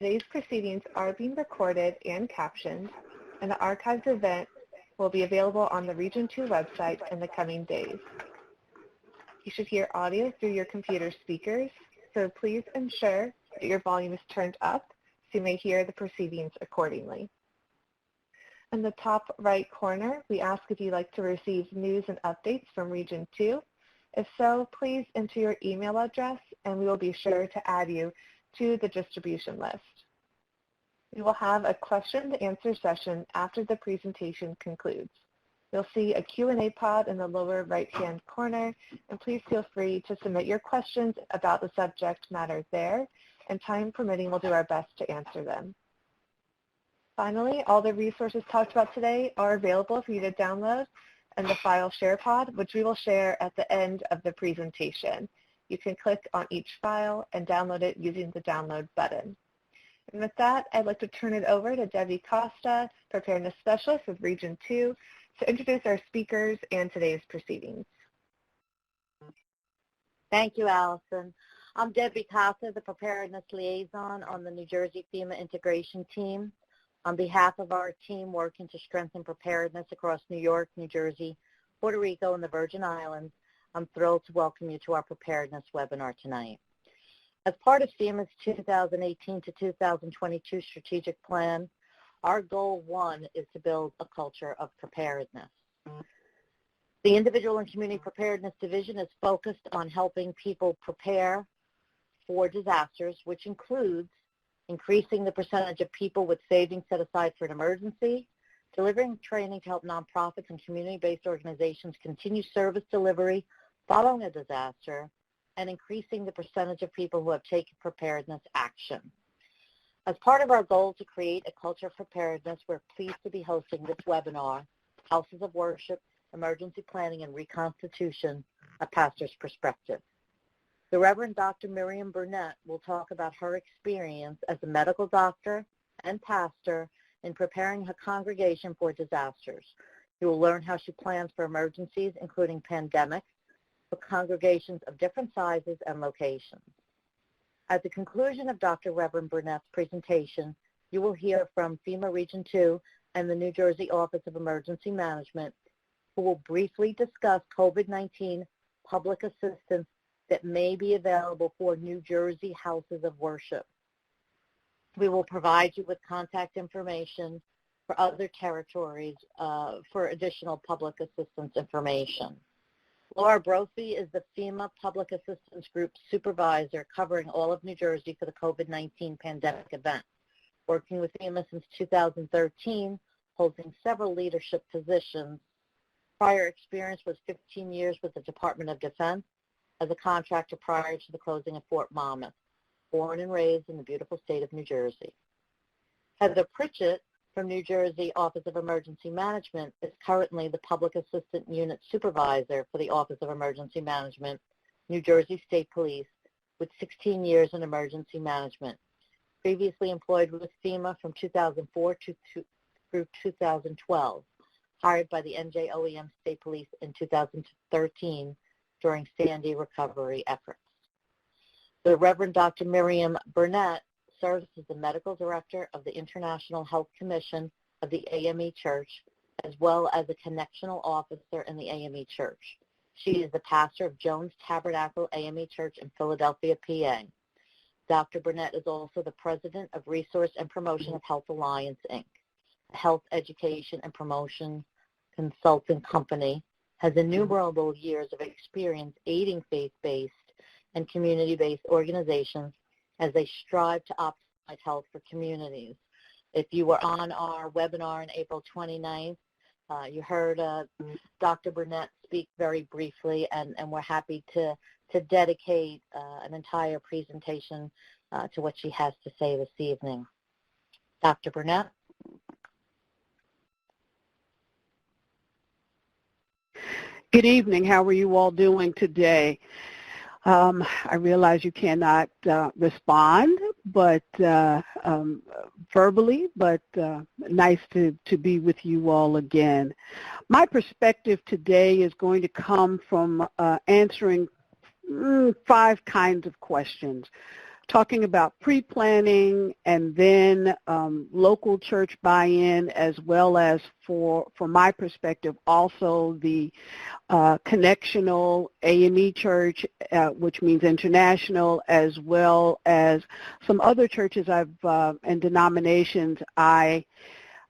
Today's proceedings are being recorded and captioned, and the archived event will be available on the Region 2 website in the coming days. You should hear audio through your computer speakers, so please ensure that your volume is turned up so you may hear the proceedings accordingly. In the top right corner, we ask if you'd like to receive news and updates from Region 2. If so, please enter your email address and we will be sure to add you to the distribution list. We will have a question and answer session after the presentation concludes. You'll see a Q&A pod in the lower right-hand corner, and please feel free to submit your questions about the subject matter there, and time permitting, we'll do our best to answer them. Finally, all the resources talked about today are available for you to download in the file share pod, which we will share at the end of the presentation. You can click on each file and download it using the download button. And with that, I'd like to turn it over to Debbie Costa, Preparedness Specialist with Region 2, to introduce our speakers and today's proceedings. Thank you, Allison. I'm Debbie Costa, the Preparedness Liaison on the New Jersey FEMA Integration Team. On behalf of our team working to strengthen preparedness across New York, New Jersey, Puerto Rico, and the Virgin Islands, I'm thrilled to welcome you to our preparedness webinar tonight. As part of FEMA's 2018 to 2022 strategic plan, our goal one is to build a culture of preparedness. The Individual and Community Preparedness Division is focused on helping people prepare for disasters, which includes increasing the percentage of people with savings set aside for an emergency, delivering training to help nonprofits and community-based organizations continue service delivery following a disaster, and increasing the percentage of people who have taken preparedness action. As part of our goal to create a culture of preparedness, we're pleased to be hosting this webinar, Houses of Worship, Emergency Planning and Reconstitution, A Pastor's Perspective. The Reverend Dr. Miriam Burnett will talk about her experience as a medical doctor and pastor in preparing her congregation for disasters. You will learn how she plans for emergencies, including pandemics, for congregations of different sizes and locations. At the conclusion of Dr. Reverend Burnett's presentation, you will hear from FEMA Region 2 and the New Jersey Office of Emergency Management, who will briefly discuss COVID-19 public assistance that may be available for New Jersey houses of worship. We will provide you with contact information for other territories for additional public assistance information. Laura Brophy is the FEMA Public Assistance Group Supervisor covering all of New Jersey for the COVID-19 pandemic event. Working with FEMA since 2013, holding several leadership positions. Prior experience was 15 years with the Department of Defense as a contractor prior to the closing of Fort Monmouth, born and raised in the beautiful state of New Jersey. Heather Pritchett from New Jersey Office of Emergency Management is currently the Public Assistant Unit Supervisor for the Office of Emergency Management, New Jersey State Police, with 16 years in emergency management. Previously employed with FEMA from 2004 through 2012, hired by the NJOEM State Police in 2013 during Sandy recovery efforts. The Reverend Dr. Miriam Burnett serves as the Medical Director of the International Health Commission of the AME Church, as well as a Connectional Officer in the AME Church. She is the pastor of Jones Tabernacle AME Church in Philadelphia, PA. Dr. Burnett is also the President of Resource and Promotion of Health Alliance, Inc., a health education and promotion consulting company, has innumerable years of experience aiding faith-based and community-based organizations as they strive to optimize health for communities. If you were on our webinar on April 29th, you heard Dr. Burnett speak very briefly, and we're happy to dedicate an entire presentation to what she has to say this evening. Dr. Burnett? Good evening. How are you all doing today? I realize you cannot respond, but verbally, but nice to be with you all again. My perspective today is going to come from answering 5 kinds of questions. talking about pre-planning and then local church buy-in, as well as from my perspective, also the connectional AME church, which means international, as well as some other churches and denominations I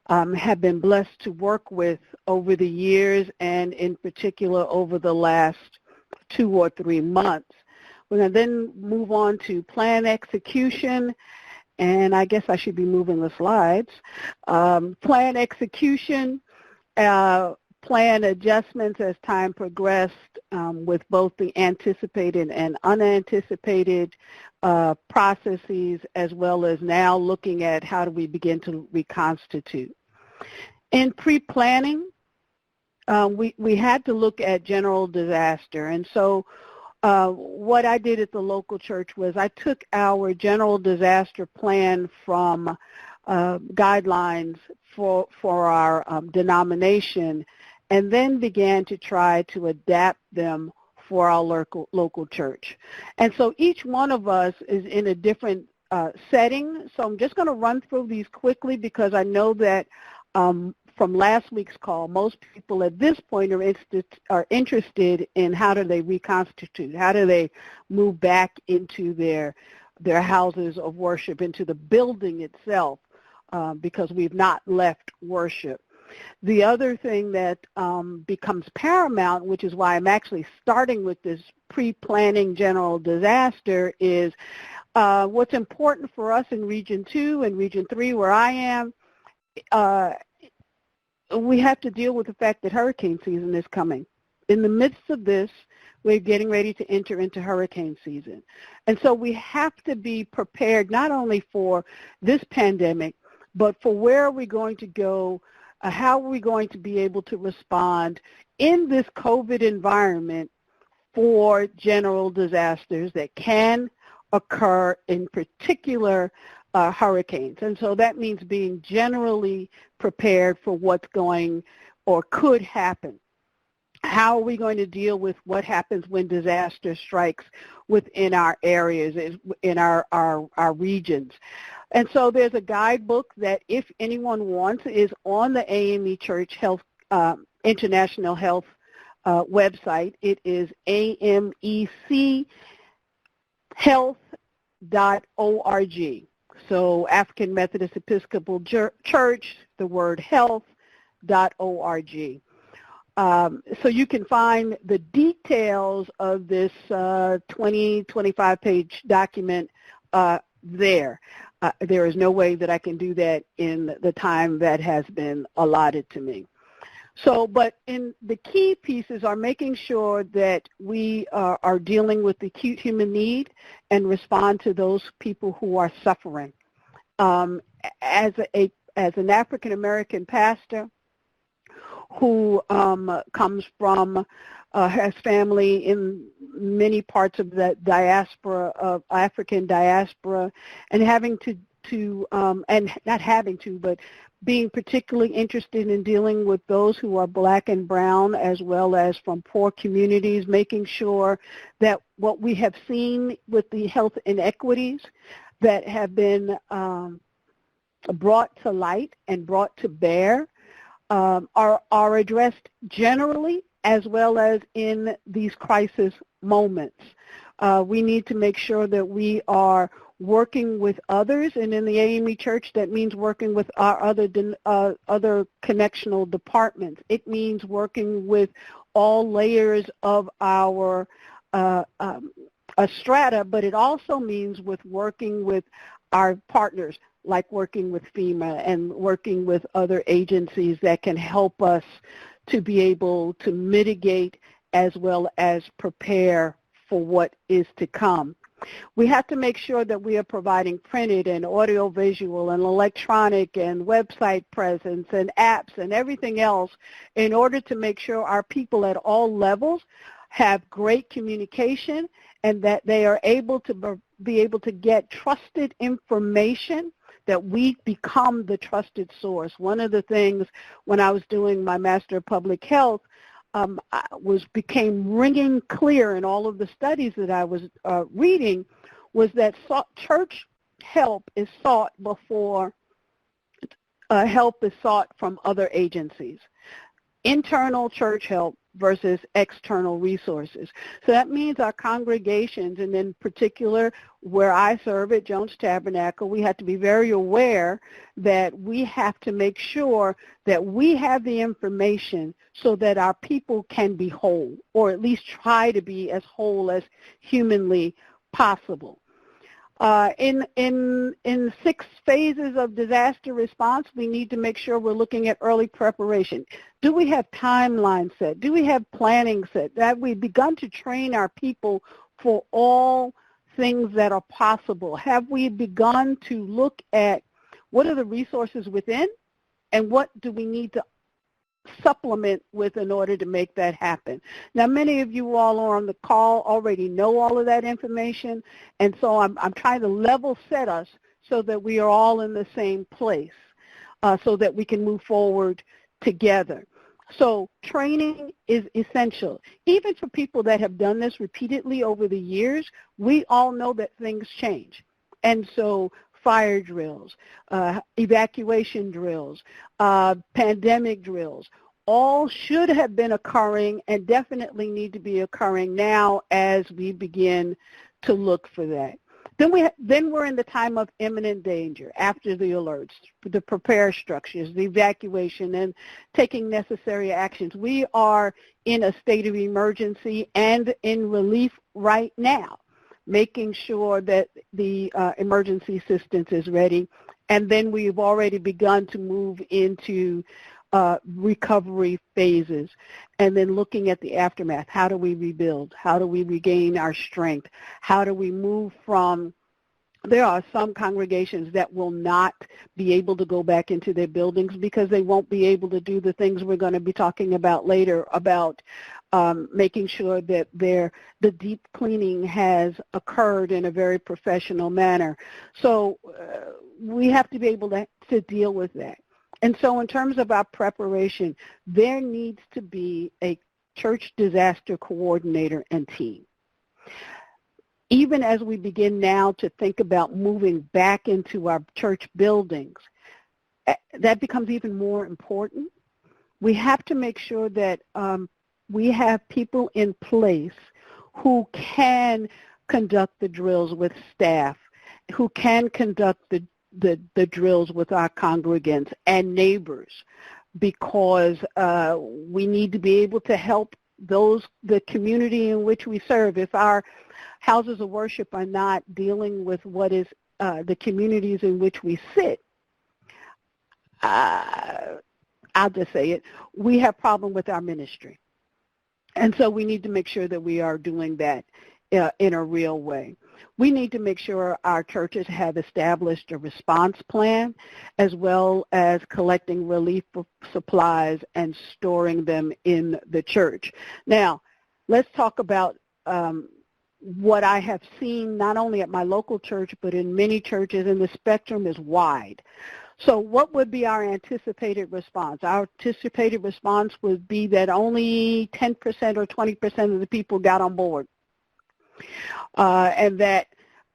have been blessed to work with over the years, and in particular over the last 2 or 3 months. We're going to then move on to plan execution, and I guess I should be moving the slides. Plan execution, plan adjustments as time progressed with both the anticipated and unanticipated processes, as well as now looking at how do we begin to reconstitute. In pre-planning, we had to look at general disaster, and so what I did at the local church was I took our general disaster plan from guidelines for our denomination, and then began to try to adapt them for our local church. And so each one of us is in a different setting, so I'm just going to run through these quickly because I know that from last week's call, most people at this point are interested in how do they reconstitute, how do they move back into their houses of worship, into the building itself, because we've not left worship. The other thing that becomes paramount, which is why I'm actually starting with this pre-planning general disaster, is what's important for us in Region 2 and Region 3, where I am. We have to deal with the fact that hurricane season is coming. In the midst of this, we're getting ready to enter into hurricane season. And so we have to be prepared not only for this pandemic, but for where are we going to go, how are we going to be able to respond in this COVID environment for general disasters that can occur, in particular hurricanes. And so that means being generally prepared for what's going or could happen. How are we going to deal with what happens when disaster strikes within our areas, in our regions? And so there's a guidebook that, if anyone wants, is on the AME Church Health International Health website. It is amechhealth.org. So African Methodist Episcopal Church, the word health.org. So you can find the details of this 25-page document there. There is no way that I can do that in the time that has been allotted to me. So, but in the key pieces are making sure that we are dealing with acute human need and respond to those people who are suffering. As an African American pastor who comes from has family in many parts of the diaspora, of African diaspora, and but being particularly interested in dealing with those who are black and brown, as well as from poor communities, making sure that what we have seen with the health inequities that have been brought to light and brought to bear are addressed generally, as well as in these crisis moments. We need to make sure that we are working with others, and in the AME Church, that means working with our other connectional departments. It means working with all layers of our strata, but it also means with working with our partners, like working with FEMA and working with other agencies that can help us to be able to mitigate as well as prepare for what is to come. We have to make sure that we are providing printed and audiovisual and electronic and website presence and apps and everything else in order to make sure our people at all levels have great communication and that they are able to be able to get trusted information, that we become the trusted source. One of the things when I was doing my Master of Public Health became ringing clear in all of the studies that I was reading was that church help is sought before help is sought from other agencies. Internal church help versus external resources. So that means our congregations, and in particular where I serve at Jones Tabernacle, we have to be very aware that we have to make sure that we have the information so that our people can be whole, or at least try to be as whole as humanly possible. In 6 phases of disaster response, we need to make sure we're looking at early preparation. Do we have timelines set? Do we have planning set? Have we begun to train our people for all things that are possible? Have we begun to look at what are the resources within and what do we need to supplement with in order to make that happen? Now, many of you all are on the call already know all of that information, and so I'm trying to level set us so that we are all in the same place so that we can move forward together. So training is essential. Even for people that have done this repeatedly over the years, we all know that things change. And so fire drills, evacuation drills, pandemic drills, all should have been occurring and definitely need to be occurring now as we begin to look for that. Then we're in the time of imminent danger, after the alerts, the prepare structures, the evacuation, and taking necessary actions. We are in a state of emergency and in relief right now, making sure that the emergency assistance is ready. And then we've already begun to move into recovery phases, and then looking at the aftermath. How do we rebuild? How do we regain our strength? How do we move from, there are some congregations that will not be able to go back into their buildings because they won't be able to do the things we're going to be talking about later about making sure that the deep cleaning has occurred in a very professional manner. So we have to be able to deal with that. And so in terms of our preparation, there needs to be a church disaster coordinator and team. Even as we begin now to think about moving back into our church buildings, that becomes even more important. We have to make sure that we have people in place who can conduct the drills with staff, who can conduct the drills with our congregants and neighbors, because we need to be able to help the community in which we serve. If our houses of worship are not dealing with what is the communities in which we sit, I'll just say it, we have problem with our ministry. And so we need to make sure that we are doing that in a real way. We need to make sure our churches have established a response plan, as well as collecting relief supplies and storing them in the church. Now, let's talk about what I have seen not only at my local church, but in many churches, and the spectrum is wide. So what would be our anticipated response? Our anticipated response would be that only 10% or 20% of the people got on board. And that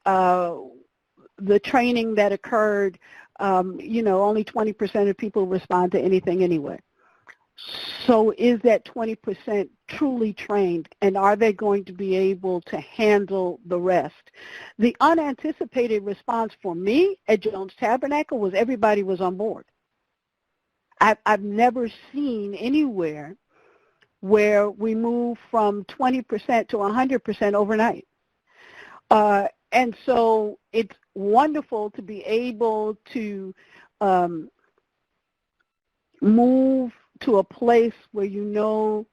the training that occurred, only 20% of people respond to anything anyway. So is that 20% truly trained, and are they going to be able to handle the rest? The unanticipated response for me at Jones Tabernacle was everybody was on board. I've never seen anywhere where we move from 20% to 100% overnight. And so it's wonderful to be able to move to a place where you know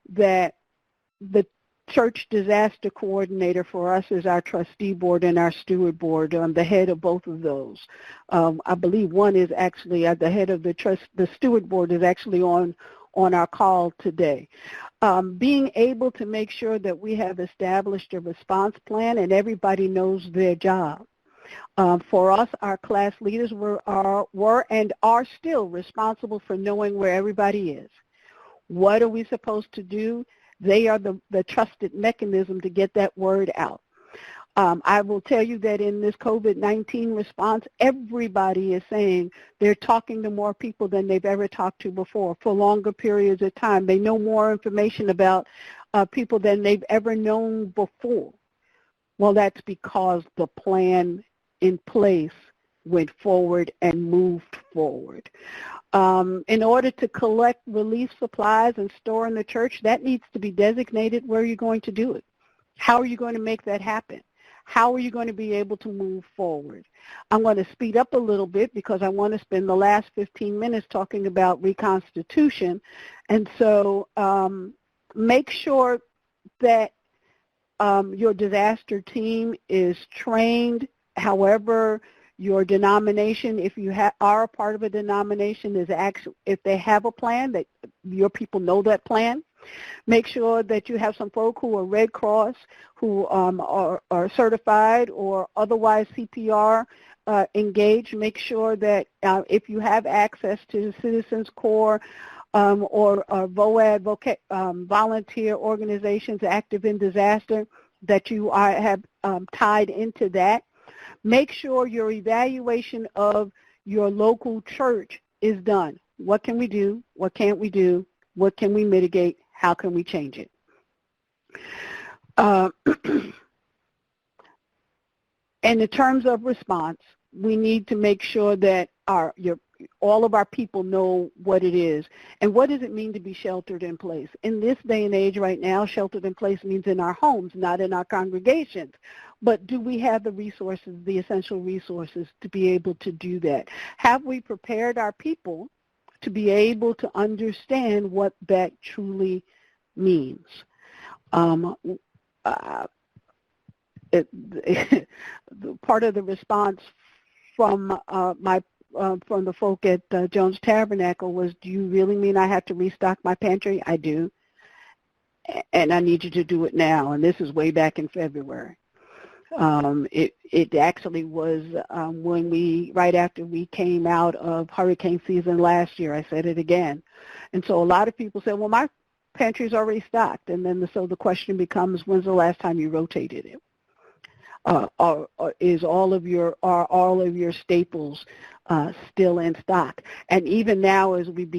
that the church disaster coordinator for us is our trustee board and our steward board. The head of both of those. I believe one is actually at the head of the steward board is actually on our call today. Being able to make sure that we have established a response plan and everybody knows their job. For us, our class leaders were and are still responsible for knowing where everybody is. What are we supposed to do? They are the trusted mechanism to get that word out. I will tell you that in this COVID-19 response, everybody is saying they're talking to more people than they've ever talked to before for longer periods of time. They know more information about people than they've ever known before. Well, that's because the plan in place went forward and moved forward. In order to collect relief supplies and store in the church, that needs to be designated where you're going to do it. How are you going to make that happen? How are you going to be able to move forward? I'm going to speed up a little bit because I want to spend the last 15 minutes talking about Reconstitution. And so make sure that your disaster team is trained. However, your denomination, if you are a part of a denomination, is actually, if they have a plan, that your people know that plan. Make sure that you have some folk who are Red Cross, who are certified or otherwise CPR engaged. Make sure that if you have access to the Citizens Corps or VOAD, volunteer organizations active in disaster, that you have tied into that. Make sure your evaluation of your local church is done. What can we do? What can't we do? What can we mitigate? How can we change it? And in terms of response, we need to make sure that all of our people know what it is. And what does it mean to be sheltered in place? In this day and age right now, sheltered in place means in our homes, not in our congregations. But do we have the resources, the essential resources to be able to do that? Have we prepared our people to be able to understand what that truly means? Part of the response from from the folk at Jones Tabernacle was, do you really mean I have to restock my pantry? I do. And I need you to do it now. And this is way back in February. It actually was right after we came out of hurricane season last year. I said it again. And so a lot of people said, well, my pantry's already stocked. And then so the question becomes, when's the last time you rotated it? Are all of your staples still in stock? And even now, as we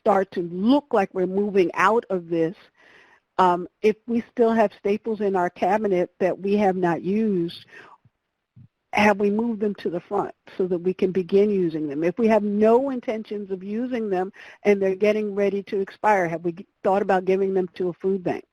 start to look like we're moving out of this, if we still have staples in our cabinet that we have not used, have we moved them to the front so that we can begin using them? If we have no intentions of using them and they're getting ready to expire, have we thought about giving them to a food bank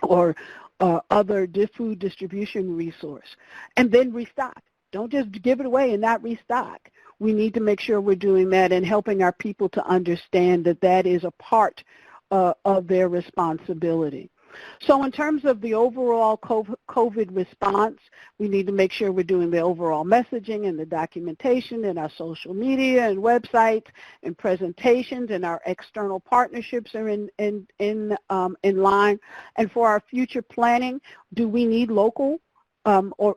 or other food distribution resource? And then restock. Don't just give it away and not restock. We need to make sure we're doing that and helping our people to understand that that is a part of their responsibility. So in terms of the overall COVID response, we need to make sure we're doing the overall messaging and the documentation in our social media and websites and presentations, and our external partnerships are in line. And for our future planning, do we need local or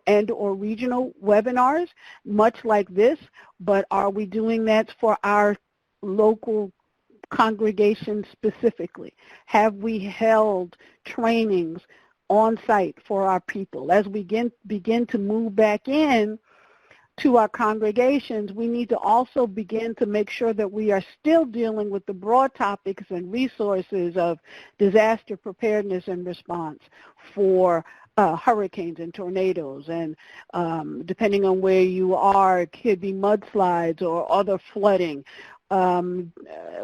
regional webinars, much like this? But are we doing that for our local congregation specifically? Have we held trainings on site for our people? As we begin to move back in to our congregations, we need to also begin to make sure that we are still dealing with the broad topics and resources of disaster preparedness and response for hurricanes and tornadoes, and depending on where you are, it could be mudslides or other flooding.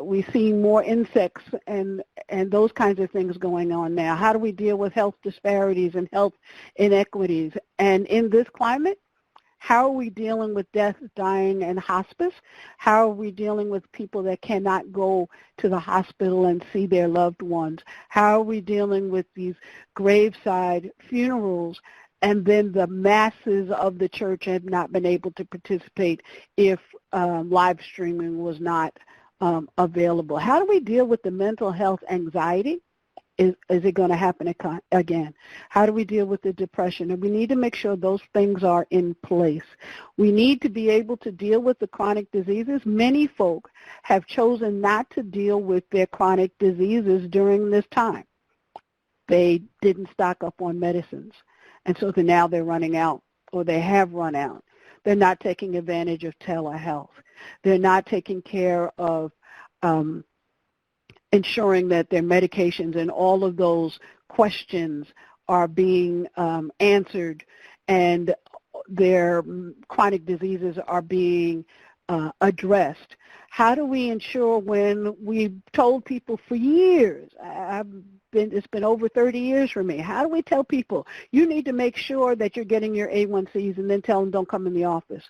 We see more insects and those kinds of things going on now. How do we deal with health disparities and health inequities? And in this climate, how are we dealing with death, dying, and hospice? How are we dealing with people that cannot go to the hospital and see their loved ones? How are we dealing with these graveside funerals? And then the masses of the church have not been able to participate if live streaming was not available. How do we deal with the mental health anxiety? Is it going to happen again? How do we deal with the depression? And we need to make sure those things are in place. We need to be able to deal with the chronic diseases. Many folk have chosen not to deal with their chronic diseases during this time. They didn't stock up on medicines. And so now they're running out, or they have run out. They're not taking advantage of telehealth. They're not taking care of ensuring that their medications and all of those questions are being answered, and their chronic diseases are being addressed. How do we ensure, when we've told people for years, it's been over 30 years for me, how do we tell people, you need to make sure that you're getting your A1Cs, and then tell them don't come in the office?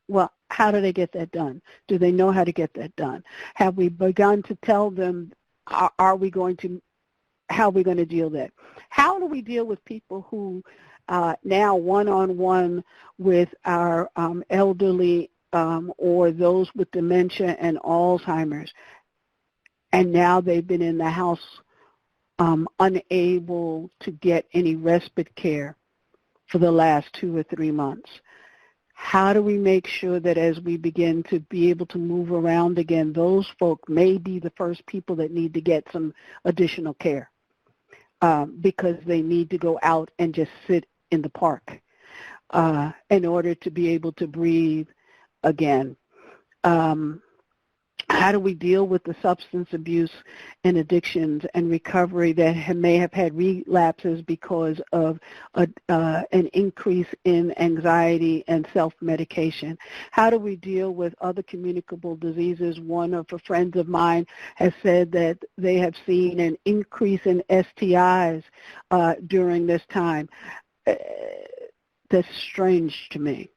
Well, how do they get that done? Do they know how to get that done? Have we begun to tell them, how are we going to deal with that? How do we deal with people who now one-on-one with our elderly or those with dementia and Alzheimer's, and now they've been in the house unable to get any respite care for the last 2 or 3 months? How do we make sure that as we begin to be able to move around again, those folk may be the first people that need to get some additional care because they need to go out and just sit in the park in order to be able to breathe again? How do we deal with the substance abuse and addictions and recovery that may have had relapses because of an increase in anxiety and self-medication? How do we deal with other communicable diseases? One of the friends of mine has said that they have seen an increase in STIs during this time. That's strange to me.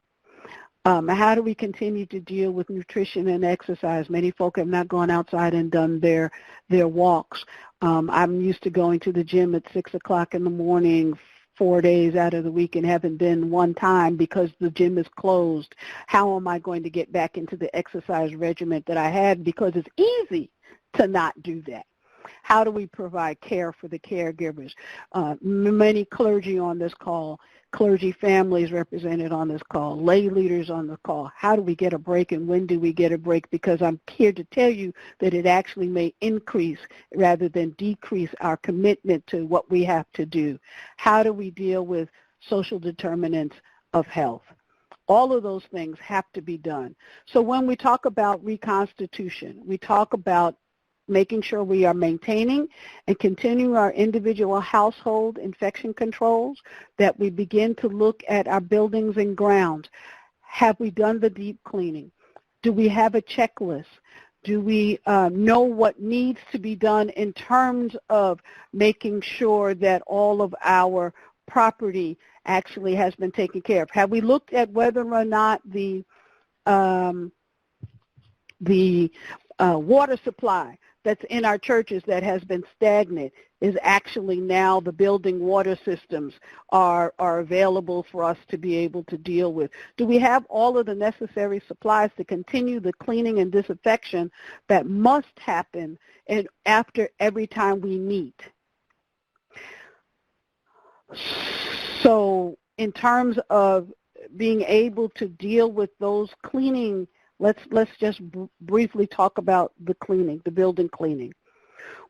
How do we continue to deal with nutrition and exercise? Many folk have not gone outside and done their walks. I'm used to going to the gym at 6 o'clock in the morning 4 days out of the week and haven't been one time because the gym is closed. How am I going to get back into the exercise regimen that I had? Because it's easy to not do that. How do we provide care for the caregivers? Many clergy on this call, clergy families represented on this call, lay leaders on the call. How do we get a break, and when do we get a break? Because I'm here to tell you that it actually may increase rather than decrease our commitment to what we have to do. How do we deal with social determinants of health? All of those things have to be done. So when we talk about reconstitution, we talk about making sure we are maintaining and continuing our individual household infection controls, that we begin to look at our buildings and grounds. Have we done the deep cleaning? Do we have a checklist? Do we know what needs to be done in terms of making sure that all of our property actually has been taken care of? Have we looked at whether or not the water supply that's in our churches that has been stagnant is actually now the building water systems are available for us to be able to deal with? Do we have all of the necessary supplies to continue the cleaning and disinfection that must happen after every time we meet? So in terms of being able to deal with those cleaning, let's just briefly talk about the cleaning, the building cleaning.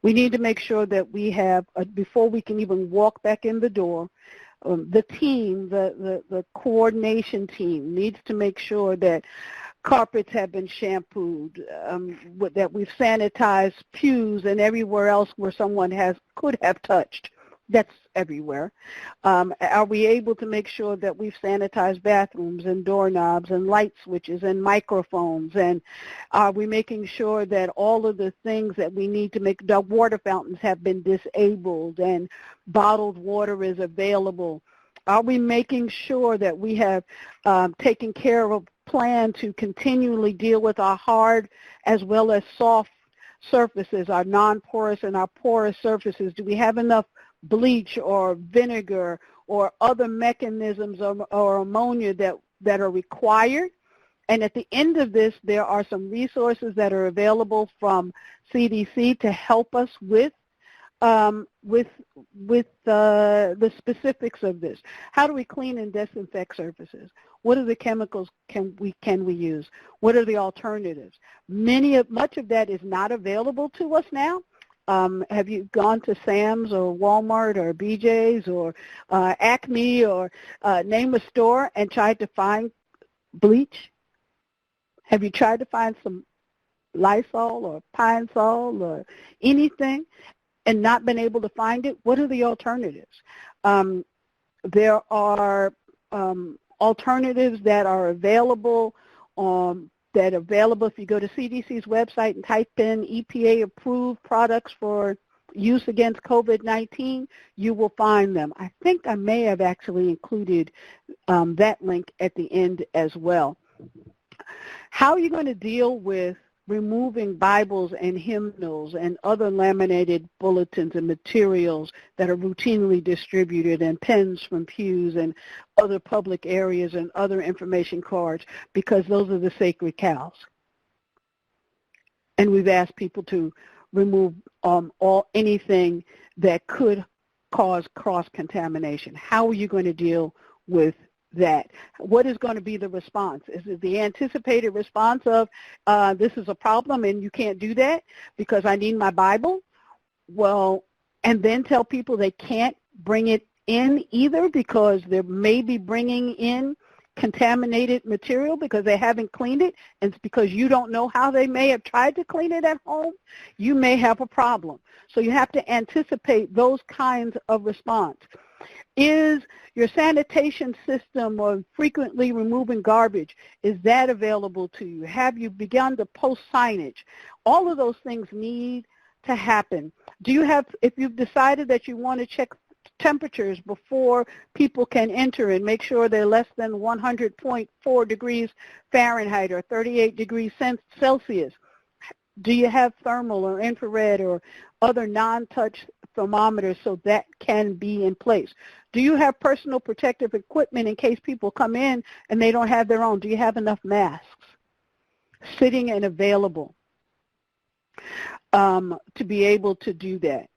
We need to make sure that we have, before we can even walk back in the door, the team, the coordination team needs to make sure that carpets have been shampooed, that we've sanitized pews and everywhere else where someone could have touched. That's everywhere. Are we able to make sure that we've sanitized bathrooms and doorknobs and light switches and microphones? And are we making sure that all of the things that we need to make, the water fountains have been disabled and bottled water is available? Are we making sure that we have taken care of a plan to continually deal with our hard as well as soft surfaces, our non-porous and our porous surfaces? Do we have enough bleach or vinegar or other mechanisms or ammonia that are required? And at the end of this, there are some resources that are available from CDC to help us with the specifics of this. How do we clean and disinfect surfaces? What are the chemicals can we use? What are the alternatives? Much of that is not available to us now. Have you gone to Sam's or Walmart or BJ's or Acme or name a store and tried to find bleach? Have you tried to find some Lysol or Pine Sol or anything and not been able to find it? What are the alternatives? There are alternatives that are available if you go to CDC's website and type in EPA-approved products for use against COVID-19, you will find them. I think I may have actually included that link at the end as well. How are you going to deal with removing Bibles and hymnals and other laminated bulletins and materials that are routinely distributed, and pens from pews and other public areas and other information cards, because those are the sacred cows? And we've asked people to remove anything that could cause cross-contamination. How are you going to deal with that? What is going to be the response? Is it the anticipated response of this is a problem and you can't do that because I need my Bible? Well, and then tell people they can't bring it in either because they may be bringing in contaminated material because they haven't cleaned it, and it's because you don't know how they may have tried to clean it at home, you may have a problem. So you have to anticipate those kinds of response. Is your sanitation system or frequently removing garbage, is that available to you? Have you begun to post signage? All of those things need to happen. Do you have, if you've decided that you want to check temperatures before people can enter and make sure they're less than 100.4 degrees Fahrenheit or 38 degrees Celsius, do you have thermal or infrared or other non-touch thermometers so that can be in place? Do you have personal protective equipment in case people come in and they don't have their own? Do you have enough masks sitting and available to be able to do that?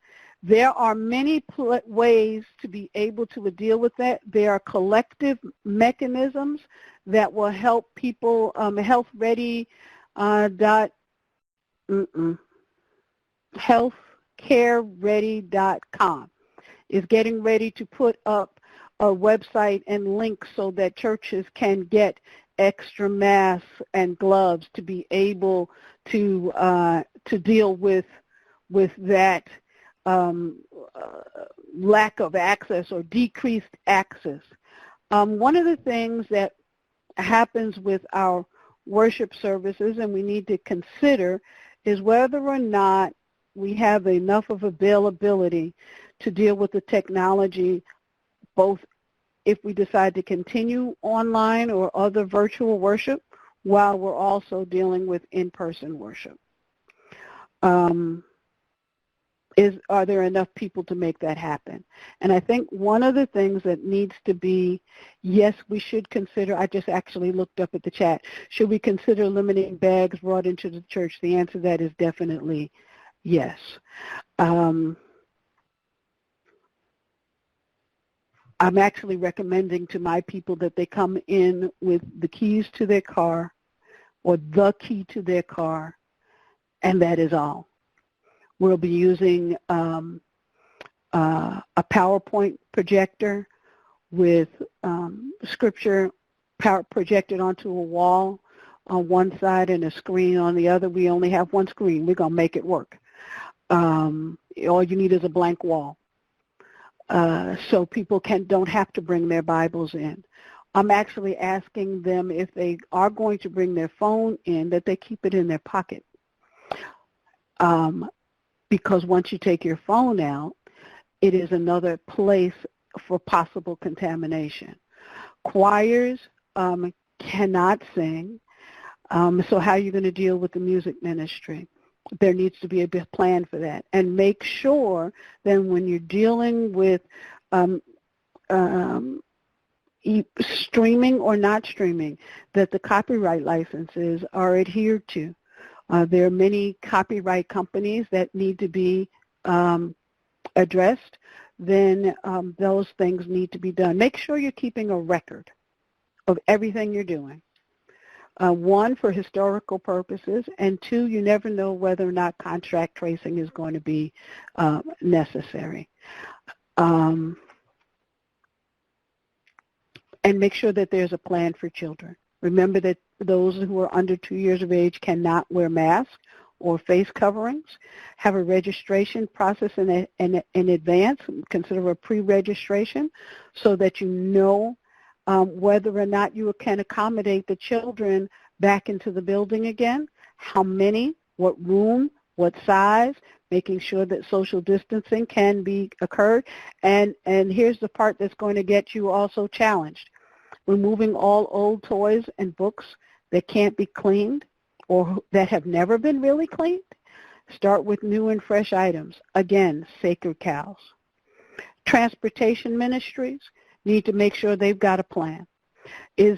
There are many ways to be able to deal with that. There are collective mechanisms that will help people. Healthcareready.com is getting ready to put up a website and links so that churches can get extra masks and gloves to be able to deal with that lack of access or decreased access. One of the things that happens with our worship services, and we need to consider, is whether or not we have enough of availability to deal with the technology, both if we decide to continue online or other virtual worship, while we're also dealing with in-person worship. Are there enough people to make that happen? And I think one of the things that needs to be, yes, we should consider, I just actually looked up at the chat, should we consider limiting bags brought into the church? The answer to that is definitely yes. I'm actually recommending to my people that they come in with the keys to their car or the key to their car, and that is all. We'll be using a PowerPoint projector with scripture projected onto a wall on one side and a screen on the other. We only have one screen. We're going to make it work. All you need is a blank wall. So people don't have to bring their Bibles in. I'm actually asking them if they are going to bring their phone in, that they keep it in their pocket. Because once you take your phone out, it is another place for possible contamination. Choirs cannot sing, so how are you going to deal with the music ministry? There needs to be a plan for that. And make sure that when you're dealing with streaming or not streaming, that the copyright licenses are adhered to. There are many copyright companies that need to be addressed. Then those things need to be done. Make sure you're keeping a record of everything you're doing. One, for historical purposes, and two, you never know whether or not contract tracing is going to be necessary. And make sure that there's a plan for children. Remember that those who are under 2 years of age cannot wear masks or face coverings. Have a registration process in advance. Consider a pre-registration so that you know whether or not you can accommodate the children back into the building again, how many, what room, what size, making sure that social distancing can be occurred. And here's the part that's going to get you also challenged. Removing all old toys and books that can't be cleaned or that have never been really cleaned. Start with new and fresh items. Again, sacred cows. Transportation ministries need to make sure they've got a plan. Does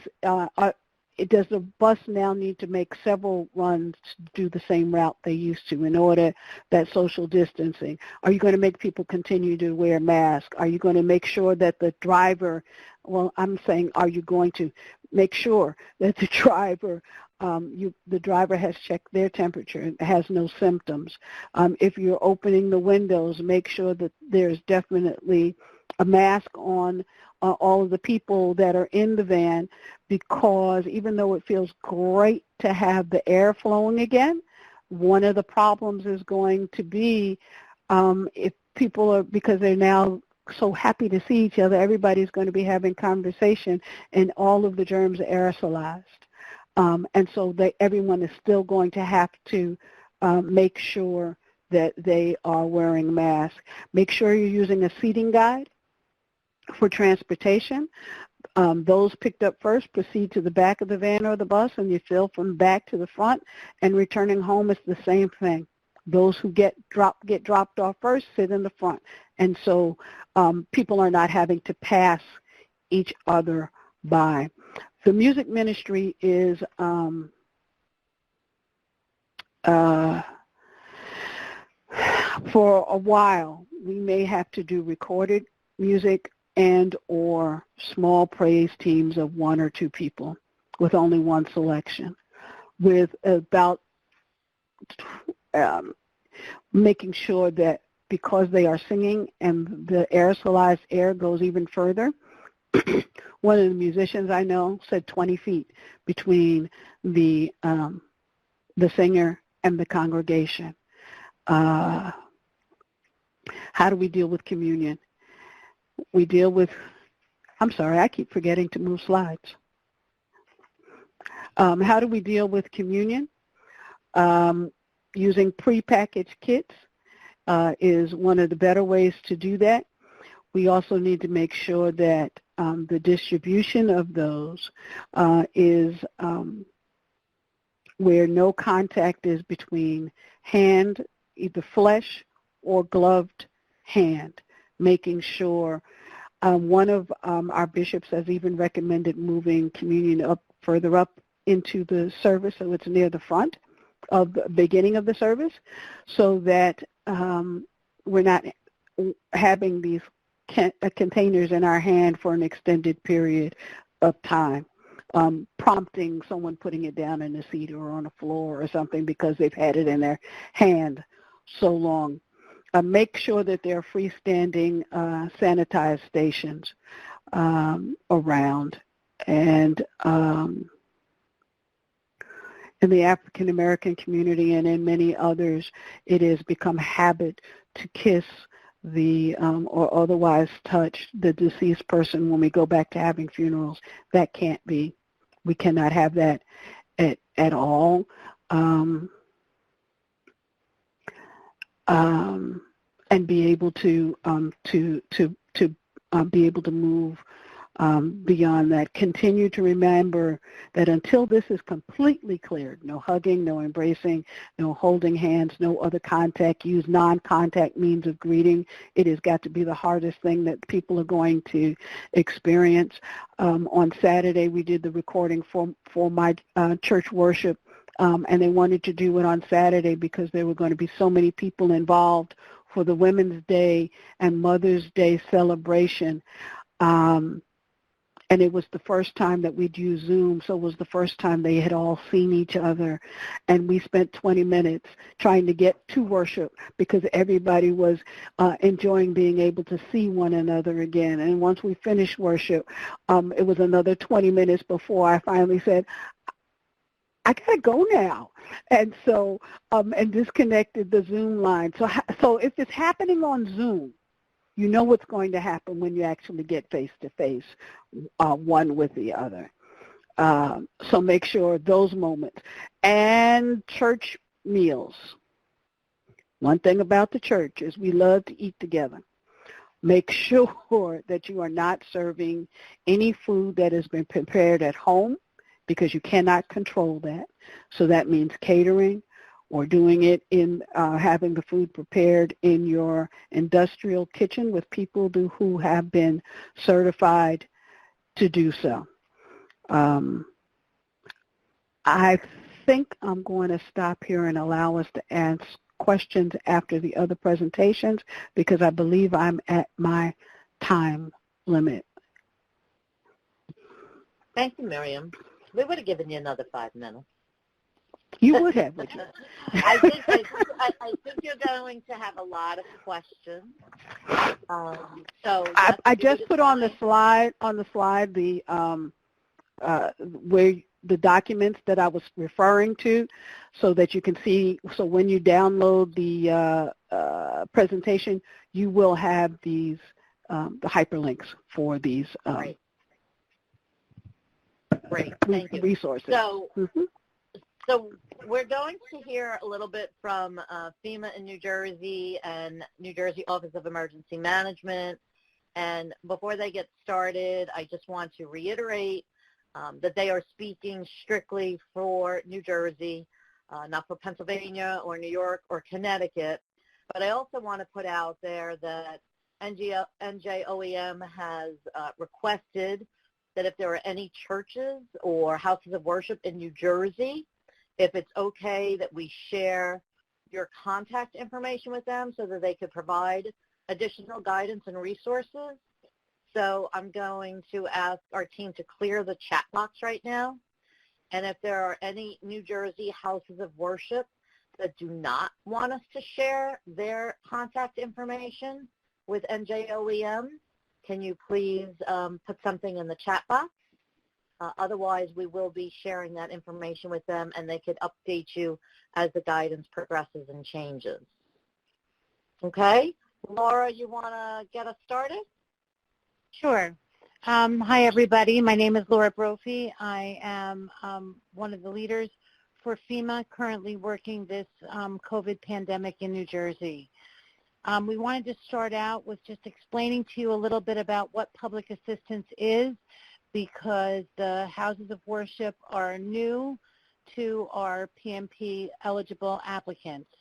the bus now need to make several runs to do the same route they used to in order that social distancing? Are you going to make people continue to wear masks? Are you going to make sure that the driver, are you going to make sure that the driver has checked their temperature and has no symptoms? If you're opening the windows, make sure that there's definitely a mask on all of the people that are in the van, because even though it feels great to have the air flowing again, one of the problems is going to be if people are, because they're now so happy to see each other, everybody's going to be having conversation and all of the germs are aerosolized. And so everyone is still going to have to make sure that they are wearing masks. Make sure you're using a seating guide for transportation. Those picked up first proceed to the back of the van or the bus, and you fill from back to the front, and returning home is the same thing. Those who get dropped off first sit in the front, and so people are not having to pass each other by. The music ministry is for a while we may have to do recorded music and or small praise teams of 1 or 2 people with only one selection, with about making sure that because they are singing and the aerosolized air goes even further. One of the musicians I know said 20 feet between the singer and the congregation. How do we deal with communion? We deal with, I'm sorry, I keep forgetting to move slides. How do we deal with communion? Using prepackaged kits is one of the better ways to do that. We also need to make sure that the distribution of those is where no contact is between hand, either flesh or gloved hand, making sure one of our bishops has even recommended moving communion further up into the service so it's near the front of the beginning of the service, so that we're not having these containers in our hand for an extended period of time, prompting someone putting it down in a seat or on a floor or something because they've had it in their hand so long. Make sure that there are freestanding sanitized stations around. And in the African American community and in many others, it has become habit to kiss or otherwise touch the deceased person when we go back to having funerals. That can't be. We cannot have that at all. And be able to be able to move beyond that. Continue to remember that until this is completely cleared, no hugging, no embracing, no holding hands, no other contact, use non-contact means of greeting. It has got to be the hardest thing that people are going to experience. On Saturday, we did the recording for my church worship, and they wanted to do it on Saturday because there were going to be so many people involved for the Women's Day and Mother's Day celebration. And it was the first time that we'd used Zoom, so it was the first time they had all seen each other. And we spent 20 minutes trying to get to worship because everybody was enjoying being able to see one another again. And once we finished worship, it was another 20 minutes before I finally said, I got to go now. And so, and disconnected the Zoom line. So if it's happening on Zoom, you know what's going to happen when you actually get face-to-face, one with the other. So make sure those moments. And church meals. One thing about the church is we love to eat together. Make sure that you are not serving any food that has been prepared at home because you cannot control that. So that means catering, or doing it in having the food prepared in your industrial kitchen with people who have been certified to do so. I think I'm going to stop here and allow us to ask questions after the other presentations because I believe I'm at my time limit. Thank you, Miriam. We would have given you another 5 minutes. You would have, would you? I think you're going to have a lot of questions. So I just put on the slide the where the documents that I was referring to, so that you can see. So when you download the presentation, you will have these the hyperlinks for these Great. Thank you. Resources. So. So we're going to hear a little bit from FEMA in New Jersey and New Jersey Office of Emergency Management. And before they get started, I just want to reiterate that they are speaking strictly for New Jersey, not for Pennsylvania or New York or Connecticut. But I also want to put out there that NJOEM has requested that if there are any churches or houses of worship in New Jersey, if it's okay that we share your contact information with them so that they could provide additional guidance and resources. So I'm going to ask our team to clear the chat box right now. And if there are any New Jersey houses of worship that do not want us to share their contact information with NJOEM, can you please put something in the chat box? Otherwise, we will be sharing that information with them, and they could update you as the guidance progresses and changes. Okay? Laura, you want to get us started? Sure. Hi, everybody. My name is Laura Brophy. I am one of the leaders for FEMA, currently working this COVID pandemic in New Jersey. We wanted to start out with just explaining to you a little bit about what public assistance is, because the houses of worship are new to our PMP eligible applicants.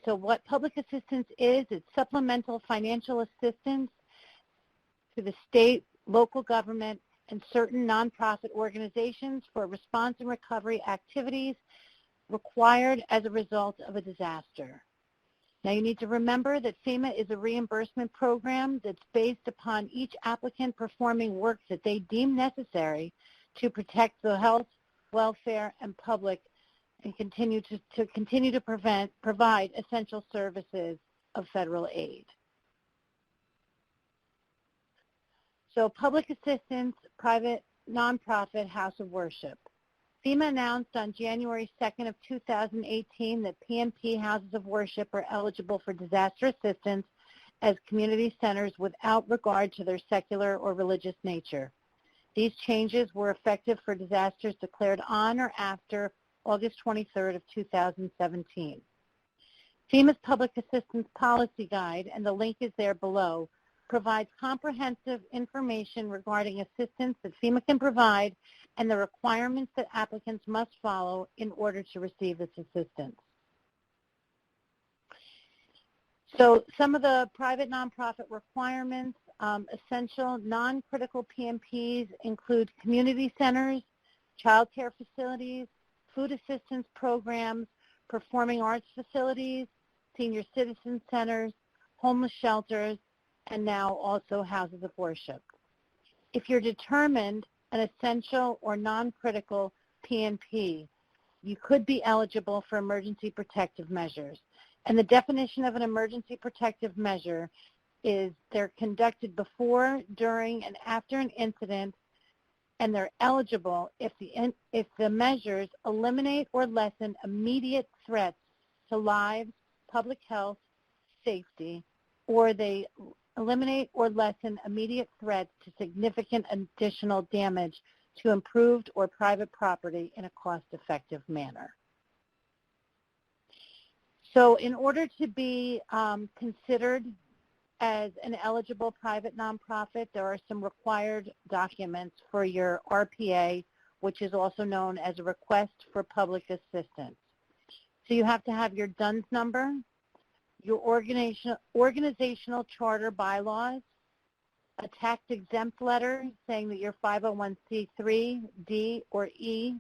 So what public assistance is, it's supplemental financial assistance to the state, local government, and certain nonprofit organizations for response and recovery activities required as a result of a disaster. Now, you need to remember that FEMA is a reimbursement program that's based upon each applicant performing work that they deem necessary to protect the health, welfare, and public, and continue to provide essential services of federal aid. So, public assistance, private, nonprofit, house of worship. FEMA announced on January 2nd of 2018 that PMP houses of worship are eligible for disaster assistance as community centers without regard to their secular or religious nature. These changes were effective for disasters declared on or after August 23rd of 2017. FEMA's Public Assistance Policy Guide, and the link is there below, provides comprehensive information regarding assistance that FEMA can provide and the requirements that applicants must follow in order to receive this assistance. So some of the private nonprofit requirements, essential non-critical PMPs include community centers, child care facilities, food assistance programs, performing arts facilities, senior citizen centers, homeless shelters, and now also houses of worship. If you're determined an essential or non-critical P&P, you could be eligible for emergency protective measures. And the definition of an emergency protective measure is they're conducted before, during, and after an incident, and they're eligible if the measures eliminate or lessen immediate threats to lives, public health, safety, or they eliminate or lessen immediate threats to significant additional damage to improved or private property in a cost-effective manner. So in order to be considered as an eligible private nonprofit, there are some required documents for your RPA, which is also known as a request for public assistance. So you have to have your DUNS number, your organizational charter bylaws, a tax-exempt letter saying that you're 501c3, D, or E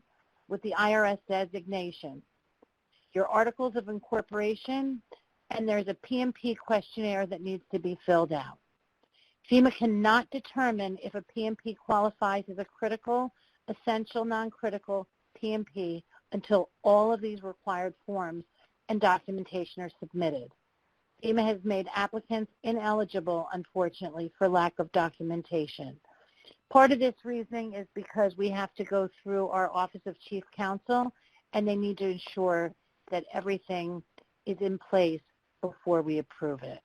with the IRS designation, your articles of incorporation, and there's a P&P questionnaire that needs to be filled out. FEMA cannot determine if a P&P qualifies as a critical, essential, non-critical P&P until all of these required forms and documentation are submitted. FEMA has made applicants ineligible, unfortunately, for lack of documentation. Part of this reasoning is because we have to go through our Office of Chief Counsel, and they need to ensure that everything is in place before we approve it.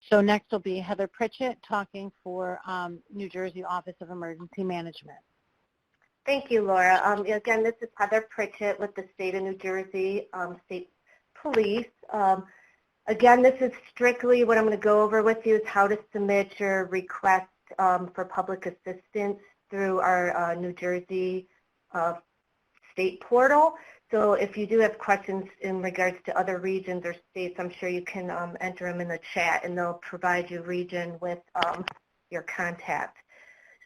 So next will be Heather Pritchett talking for New Jersey Office of Emergency Management. Thank you, Laura. Again, this is Heather Pritchett with the State of New Jersey State Police. Again, this is strictly what I'm going to go over with you is how to submit your request for public assistance through our New Jersey state portal. So if you do have questions in regards to other regions or states, I'm sure you can enter them in the chat, and they'll provide you region with your contact.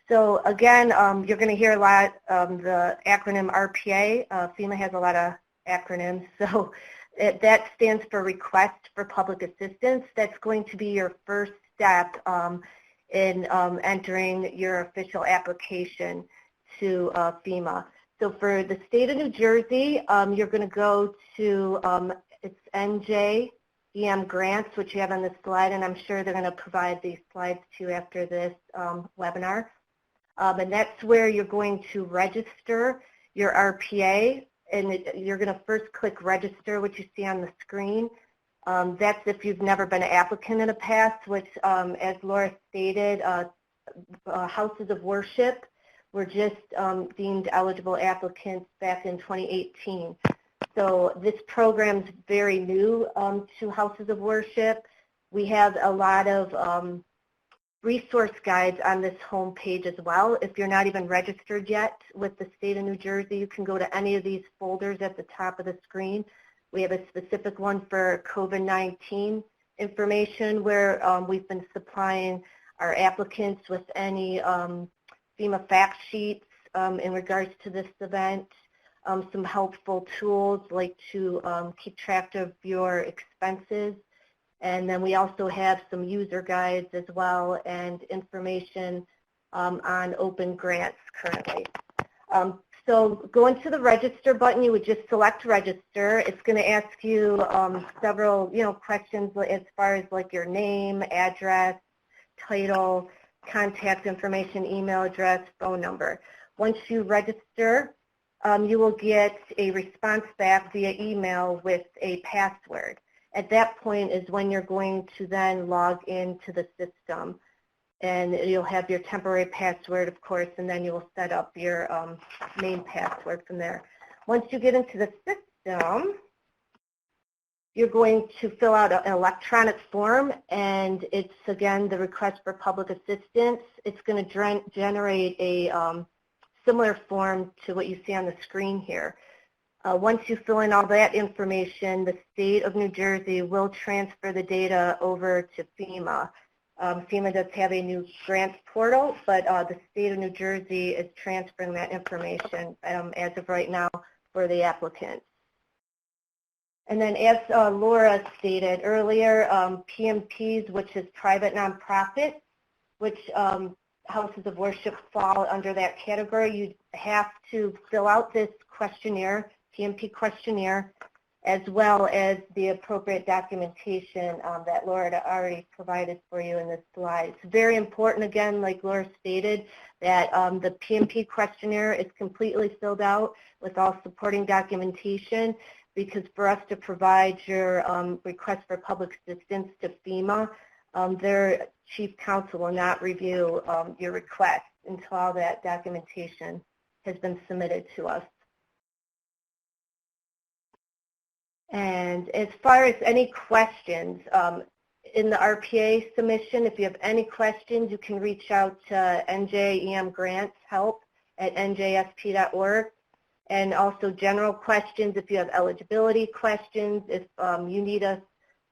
So again, you're going to hear a lot the acronym RPA. FEMA has a lot of acronyms. So that stands for Request for Public Assistance. That's going to be your first step in entering your official application to FEMA. So for the state of New Jersey, you're going to go to, it's NJEM grants, which you have on the slide, and I'm sure they're going to provide these slides to you after this webinar. And that's where you're going to register your RPA, and you're going to first click register, which you see on the screen. That's if you've never been an applicant in the past, which, as Laura stated, houses of worship were just deemed eligible applicants back in 2018. So this program's very new to houses of worship. We have a lot of resource guides on this homepage as well. If you're not even registered yet with the state of New Jersey, you can go to any of these folders at the top of the screen. We have a specific one for COVID-19 information where we've been supplying our applicants with any FEMA fact sheets in regards to this event, some helpful tools like to keep track of your expenses. And then we also have some user guides as well and information on open grants currently. So going to the register button, you would just select register. It's going to ask you several, questions as far as like your name, address, title, contact information, email address, phone number. Once you register, you will get a response back via email with a password. At that point is when you're going to then log into the system, and you'll have your temporary password, of course, and then you will set up your main password from there. Once you get into the system, you're going to fill out an electronic form, and it's, again, the request for public assistance. It's going to generate a similar form to what you see on the screen here. Once you fill in all that information, the state of New Jersey will transfer the data over to FEMA. FEMA does have a new grants portal, but the state of New Jersey is transferring that information as of right now for the applicants. And then as Laura stated earlier, PMPs, which is private nonprofit, which houses of worship fall under that category, you have to fill out this questionnaire, PMP questionnaire, as well as the appropriate documentation that Laura had already provided for you in this slide. It's very important, again, like Laura stated, that the PMP questionnaire is completely filled out with all supporting documentation, because for us to provide your request for public assistance to FEMA, their chief counsel will not review your request until all that documentation has been submitted to us. And as far as any questions, in the RPA submission, if you have any questions, you can reach out to NJEM Grants Help at njsp.org. And also general questions, if you have eligibility questions, if you need us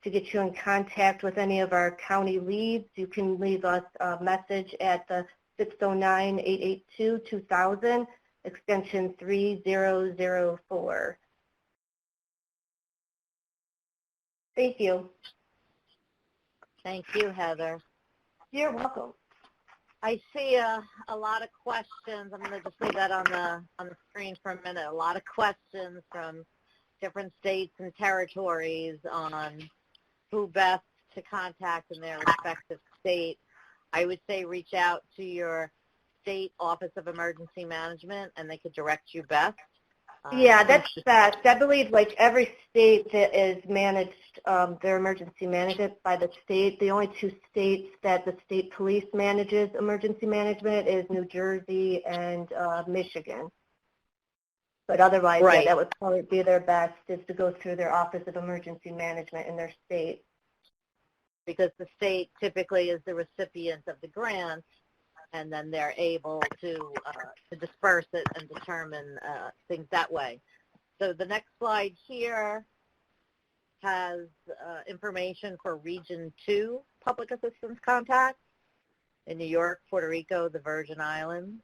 to get you in contact with any of our county leads, you can leave us a message at the 609-882-2000, extension 3004. Thank you. Thank you, Heather. You're welcome. I see a lot of questions. I'm going to just leave that on the screen for a minute. A lot of questions from different states and territories on who best to contact in their respective state. I would say reach out to your state Office of Emergency Management, and they could direct you best. Yeah, that's best. I believe like every state that is managed, their emergency management by the state, the only two states that the state police manages emergency management is New Jersey and Michigan. But otherwise, right. Yeah, that would probably be their best, is to go through their Office of Emergency Management in their state. Because the state typically is the recipient of the grant, and then they're able to disperse it and determine things that way. So the next slide here has information for Region 2 public assistance contacts in New York, Puerto Rico, the Virgin Islands.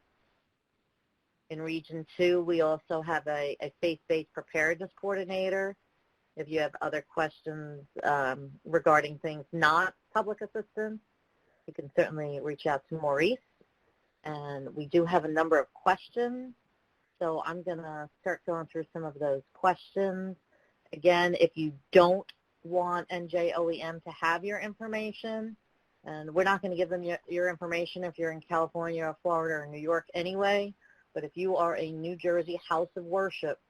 In Region 2, we also have a faith-based preparedness coordinator. If you have other questions regarding things not public assistance, you can certainly reach out to Maurice. And we do have a number of questions, so I'm going to start going through some of those questions. Again, if you don't want NJOEM to have your information, and we're not going to give them your information if you're in California or Florida or New York anyway, but if you are a New Jersey house of worship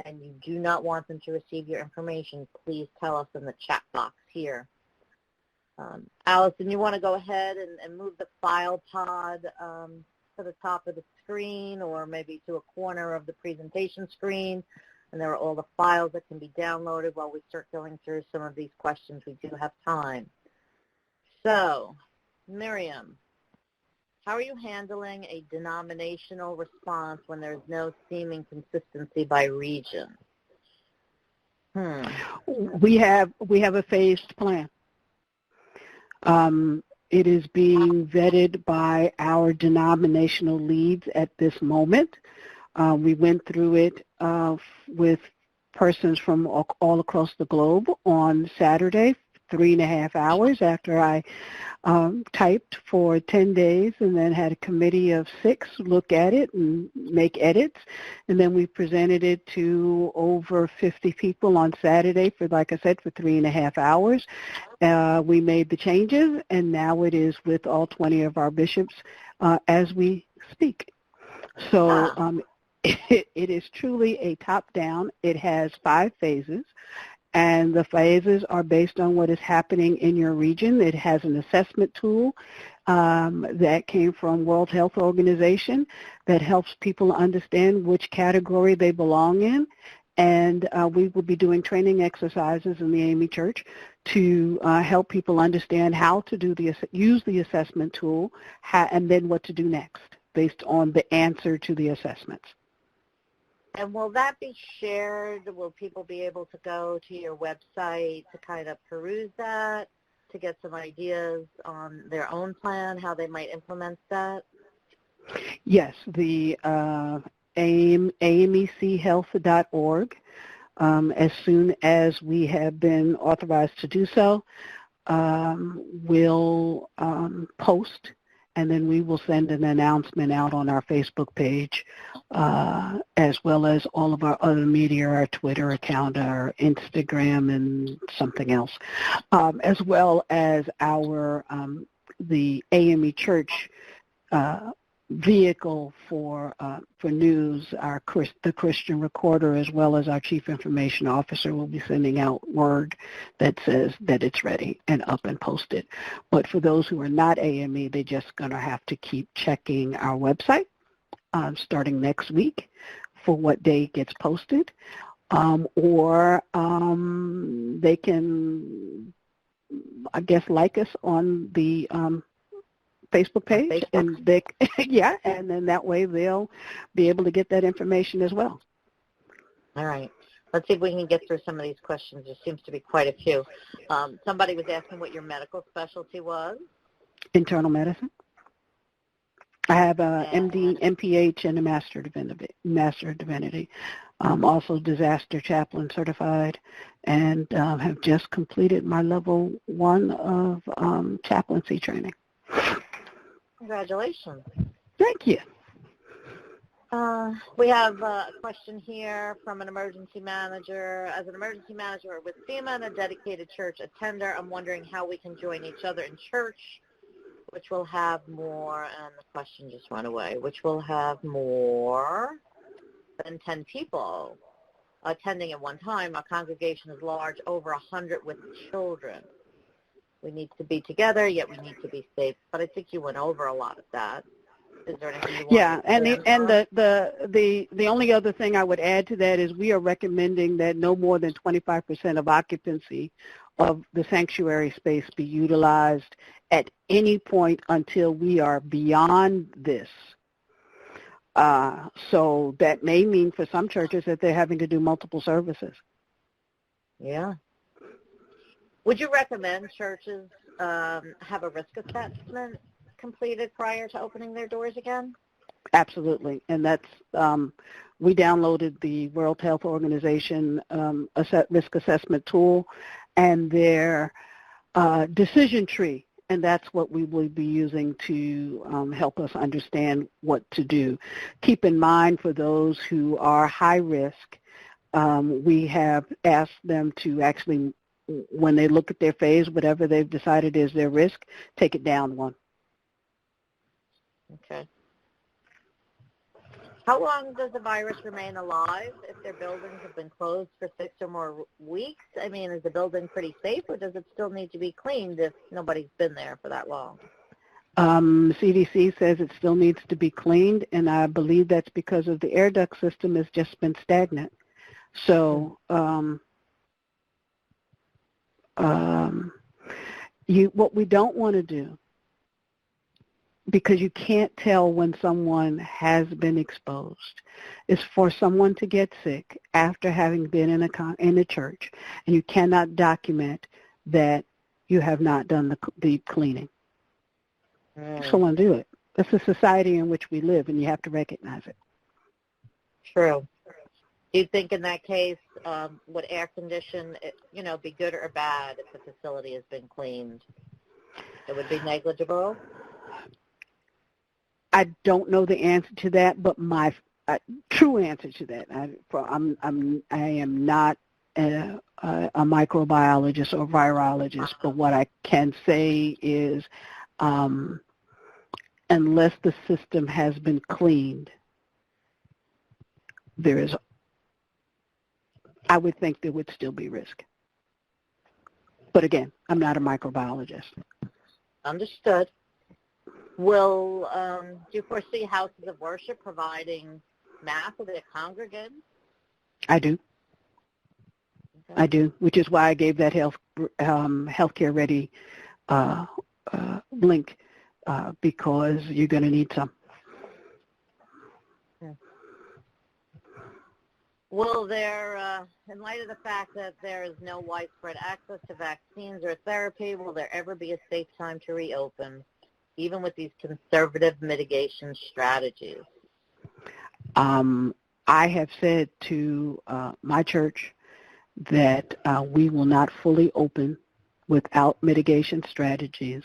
and you do not want them to receive your information, please tell us in the chat box here. Allison, you want to go ahead and move the file pod to the top of the screen, or maybe to a corner of the presentation screen, and there are all the files that can be downloaded while we start going through some of these questions. We do have time. So, Miriam, how are you handling a denominational response when there's no seeming consistency by region? We have a phased plan. It is being vetted by our denominational leads at this moment. We went through it with persons from all across the globe on Saturday, 3.5 hours after I typed for 10 days, and then had a committee of 6 look at it and make edits. And then we presented it to over 50 people on Saturday for, like I said, for 3.5 hours. We made the changes, and now it is with all 20 of our bishops as we speak. So it is truly a top-down. It has 5 phases. And the phases are based on what is happening in your region. It has an assessment tool that came from World Health Organization that helps people understand which category they belong in. And we will be doing training exercises in the AME Church to help people understand how to use the assessment tool and then what to do next based on the answer to the assessments. And will that be shared? Will people be able to go to your website to kind of peruse that, to get some ideas on their own plan, how they might implement that? Yes, the amechealth.org As soon as we have been authorized to do so, we'll post, and then we will send an announcement out on our Facebook page, as well as all of our other media, our Twitter account, our Instagram, and something else, as well as our the AME Church vehicle for news. The Christian Recorder, as well as our Chief Information Officer, will be sending out word that says that it's ready and up and posted. But for those who are not AME, they're just going to have to keep checking our website starting next week for what day it gets posted, or they can, I guess, like us on the Facebook page, and they, and then that way they'll be able to get that information as well. All right. Let's see if we can get through some of these questions. There seems to be quite a few. Somebody was asking what your medical specialty was. Internal medicine. I have a MD, MPH, and a Master of Divinity. Also disaster chaplain certified, and have just completed my level 1 of chaplaincy training. Congratulations. Thank you. We have a question here from an emergency manager. As an emergency manager with FEMA and a dedicated church attender, I'm wondering how we can join each other in church, which will have more, and the question just went away, which will have more than 10 people attending at one time. Our congregation is large, over 100 with children. We need to be together, yet we need to be safe. But I think you went over a lot of that. Is there anything you want to the only other thing I would add to that is we are recommending that no more than 25% of occupancy of the sanctuary space be utilized at any point until we are beyond this. So that may mean for some churches that they're having to do multiple services. Yeah. Would you recommend churches have a risk assessment completed prior to opening their doors again? Absolutely, and that's we downloaded the World Health Organization risk assessment tool and their decision tree, and that's what we will be using to help us understand what to do. Keep in mind, for those who are high risk, we have asked them to actually, when they look at their phase, whatever they've decided is their risk, take it down one. Okay. How long does the virus remain alive if their buildings have been closed for 6 or more weeks? I mean, is the building pretty safe, or does it still need to be cleaned if nobody's been there for that long? CDC says it still needs to be cleaned, and I believe that's because of the air duct system has just been stagnant. So what we don't want to do, because you can't tell when someone has been exposed, is for someone to get sick after having been in a church, and you cannot document that you have not done the cleaning. So want to do it. It's the society in which we live, and you have to recognize it. True. Do you think in that case, would air condition, be good or bad if the facility has been cleaned? It would be negligible? I don't know the answer to that, but my true answer to that, I am not a microbiologist or virologist, but what I can say is unless the system has been cleaned, I would think there would still be risk. But again, I'm not a microbiologist. Understood. Do you foresee houses of worship providing Mass to their congregants? I do. Okay. I do, which is why I gave that healthcare ready link, because you're going to need some. Will there, in light of the fact that there is no widespread access to vaccines or therapy, will there ever be a safe time to reopen, even with these conservative mitigation strategies? I have said to my church that we will not fully open without mitigation strategies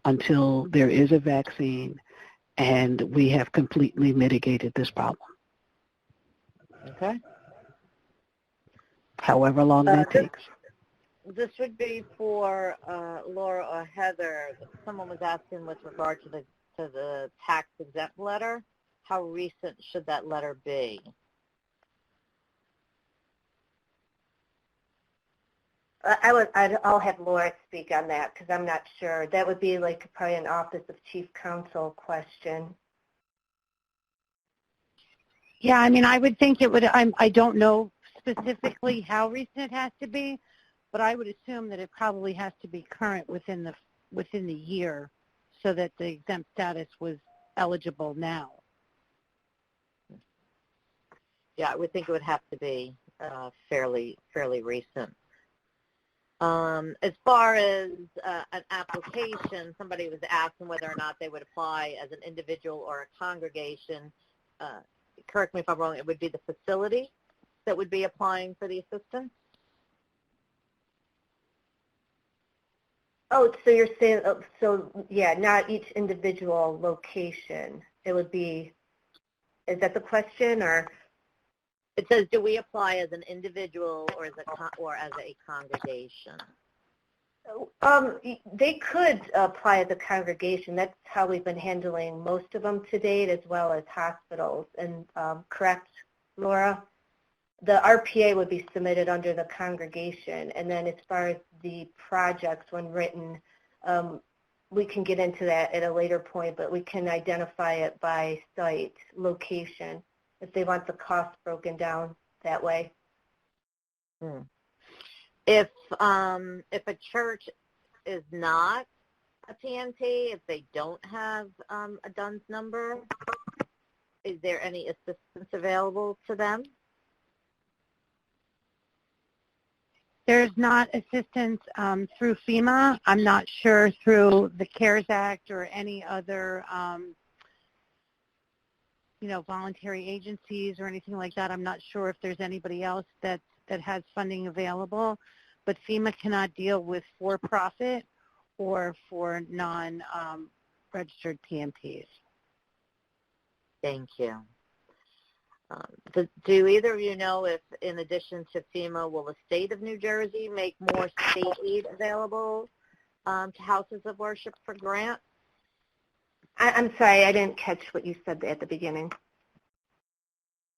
until there is a vaccine and we have completely mitigated this problem. Okay. However long that takes. This would be for Laura or Heather. Someone was asking with regard to the tax exempt letter. How recent should that letter be? I'll have Laura speak on that because I'm not sure. That would be like probably an Office of Chief Counsel question. Yeah, I mean, I would think it would, I don't know specifically how recent it has to be, but I would assume that it probably has to be current within the year so that the exempt status was eligible now. Yeah, I would think it would have to be fairly recent. As far as an application, somebody was asking whether or not they would apply as an individual or a congregation. Correct me if I'm wrong, it would be the facility that would be applying for the assistance? Oh, so you're saying, yeah, not each individual location. It would be, is that the question, or? It says, do we apply as an individual or as a congregation? They could apply as a congregation. That's how we've been handling most of them to date, as well as hospitals. And correct, Laura? The RPA would be submitted under the congregation. And then as far as the projects, when written, we can get into that at a later point, but we can identify it by site, location, if they want the cost broken down that way. If a church is not a PMT, if they don't have a DUNS number, is there any assistance available to them? There's not assistance through FEMA. I'm not sure through the CARES Act or any other voluntary agencies or anything like that. I'm not sure if there's anybody else that has funding available, but FEMA cannot deal with for-profit or for non-registered PMPs. Thank you. Do either of you know if, in addition to FEMA, will the state of New Jersey make more state aid available to houses of worship for grants? I'm sorry, I didn't catch what you said at the beginning.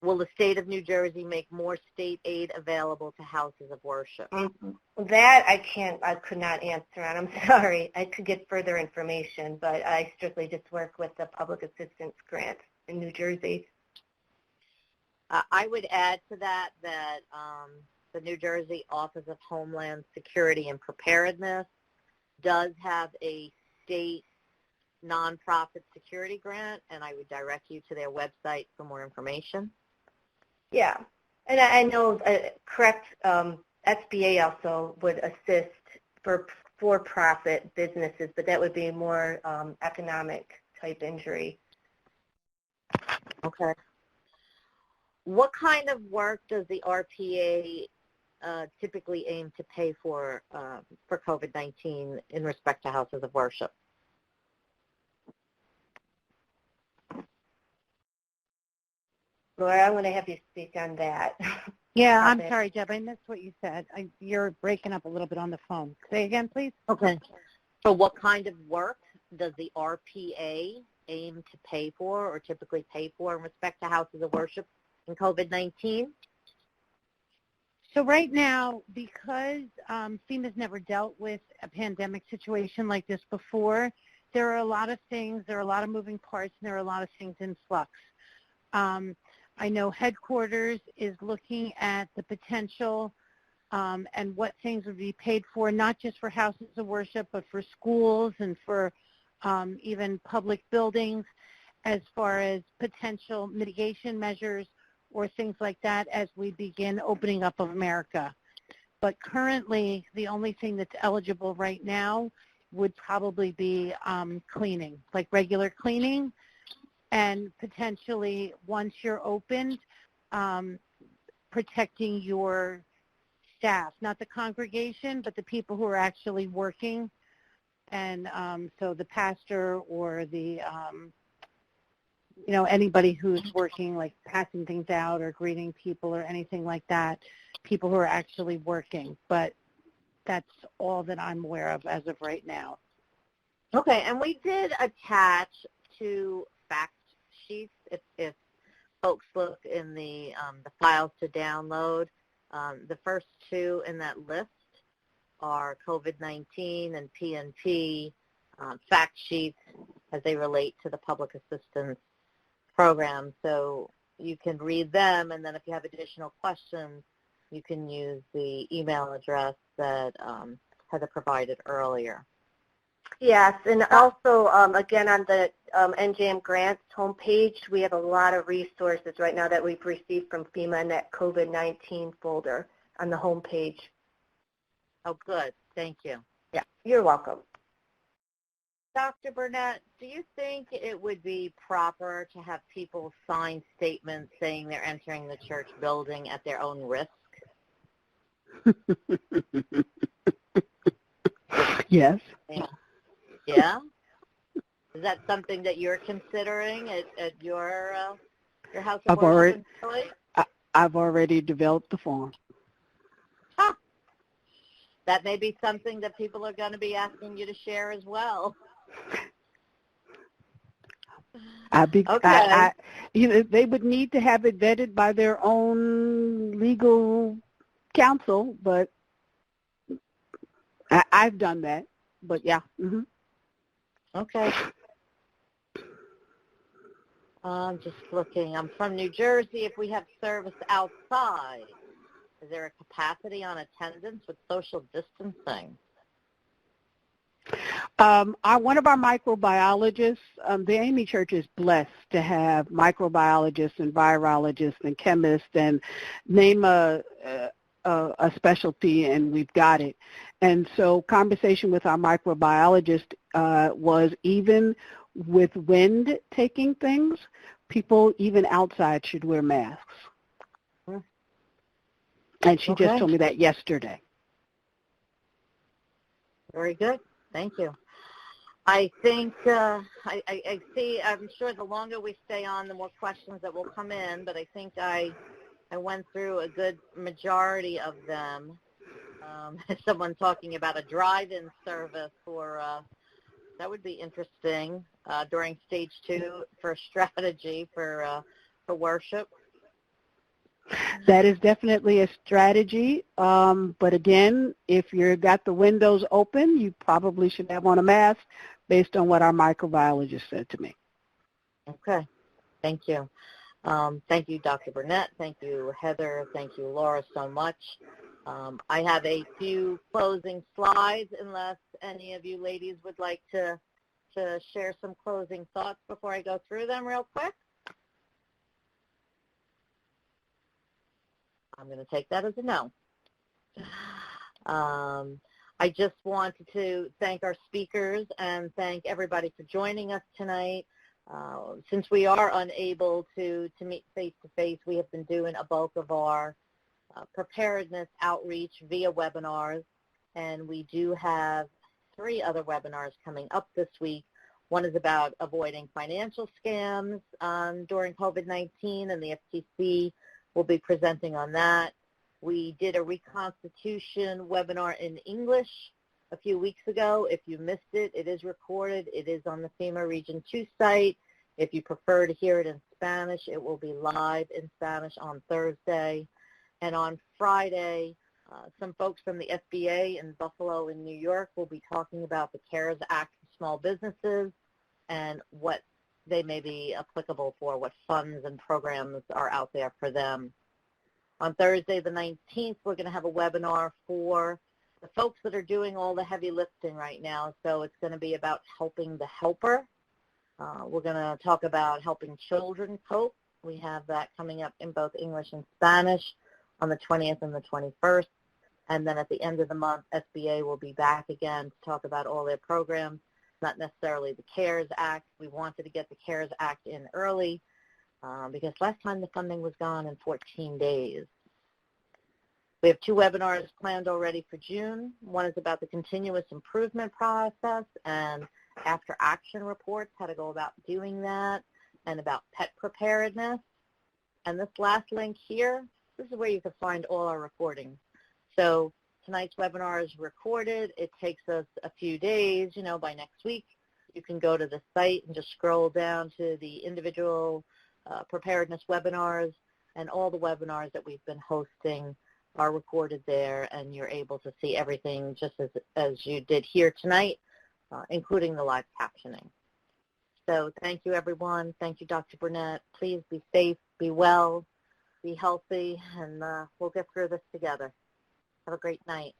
Will the state of New Jersey make more state aid available to houses of worship? That I could not answer on. I'm sorry. I could get further information, but I strictly just work with the public assistance grant in New Jersey. I would add to that the New Jersey Office of Homeland Security and Preparedness does have a state nonprofit security grant, and I would direct you to their website for more information. Yeah, and I know, correct, SBA also would assist for for-profit businesses, but that would be more economic type injury. Okay. What kind of work does the RPA typically aim to pay for COVID-19 in respect to houses of worship? Laura, I'm going to have you speak on that. Yeah, I'm sorry, Deb. I missed what you said. You're breaking up a little bit on the phone. Say again, please. Okay. So what kind of work does the RPA aim to pay for or typically pay for in respect to houses of worship in COVID-19? So right now, because FEMA's never dealt with a pandemic situation like this before, there are a lot of things, there are a lot of moving parts, and there are a lot of things in flux. I know headquarters is looking at the potential and what things would be paid for, not just for houses of worship, but for schools and for even public buildings, as far as potential mitigation measures or things like that as we begin opening up of America. But currently, the only thing that's eligible right now would probably be cleaning, like regular cleaning, and potentially once you're opened, protecting your staff, not the congregation, but the people who are actually working. And so the pastor or the, anybody who's working, like passing things out or greeting people or anything like that, people who are actually working. But that's all that I'm aware of as of right now. Okay, and we did attach 2 fact sheets if folks look in the files to download. The first 2 in that list are COVID-19 and PNP fact sheets as they relate to the public assistance program. So you can read them, and then if you have additional questions, you can use the email address that Heather provided earlier. Yes, and also, again, on the NJM Grants homepage, we have a lot of resources right now that we've received from FEMA in that COVID-19 folder on the homepage. Oh, good. Thank you. Yeah, you're welcome. Dr. Burnett, do you think it would be proper to have people sign statements saying they're entering the church building at their own risk? Yes. Yeah? Is that something that you're considering at your house of worship? I've already developed the form. Huh. That may be something that people are going to be asking you to share as well. Okay. They would need to have it vetted by their own legal counsel, but I've done that. But yeah. Mm-hmm. Okay. I'm just looking. I'm from New Jersey. If we have service outside, is there a capacity on attendance with social distancing? One of our microbiologists, the Amy Church is blessed to have microbiologists and virologists and chemists, and name a specialty, and we've got it. And so conversation with our microbiologist was, even with wind taking things, people even outside should wear masks. And she just told me that yesterday. Very good. Thank you. I think I see, I'm sure the longer we stay on, the more questions that will come in, but I think I went through a good majority of them. Someone talking about a drive-in service for, that would be interesting during stage 2 for strategy for worship. That is definitely a strategy, but again, if you've got the windows open, you probably should have on a mask based on what our microbiologist said to me. Okay, thank you. Thank you, Dr. Burnett. Thank you, Heather. Thank you, Laura, so much. I have a few closing slides, unless any of you ladies would like to share some closing thoughts before I go through them real quick. I'm going to take that as a no. I just wanted to thank our speakers and thank everybody for joining us tonight. Since we are unable to meet face-to-face, we have been doing a bulk of our preparedness outreach via webinars, and we do have 3 other webinars coming up this week. One is about avoiding financial scams during COVID-19, and the FTC will be presenting on that. We did a Reconstitution webinar in English a few weeks ago. If you missed it, it is recorded. It is on the FEMA Region 2 site. If you prefer to hear it in Spanish, it will be live in Spanish on Thursday. And on Friday, some folks from the SBA in Buffalo and New York will be talking about the CARES Act for small businesses and what they may be applicable for, what funds and programs are out there for them. On Thursday the 19th, we're going to have a webinar for the folks that are doing all the heavy lifting right now. So it's going to be about helping the helper. We're going to talk about helping children cope. We have that coming up in both English and Spanish on the 20th and the 21st. And then at the end of the month, SBA will be back again to talk about all their programs, not necessarily the CARES Act. We wanted to get the CARES Act in early because last time the funding was gone in 14 days. We have 2 webinars planned already for June. One is about the continuous improvement process and after action reports, how to go about doing that, and about pet preparedness. And this last link here, this is where you can find all our recordings. So tonight's webinar is recorded. It takes us a few days, by next week. You can go to the site and just scroll down to the individual preparedness webinars, and all the webinars that we've been hosting are recorded there, and you're able to see everything just as you did here tonight, including the live captioning. So thank you, everyone. Thank you, Dr. Burnett. Please be safe, be well, be healthy, and we'll get through this together. Have a great night.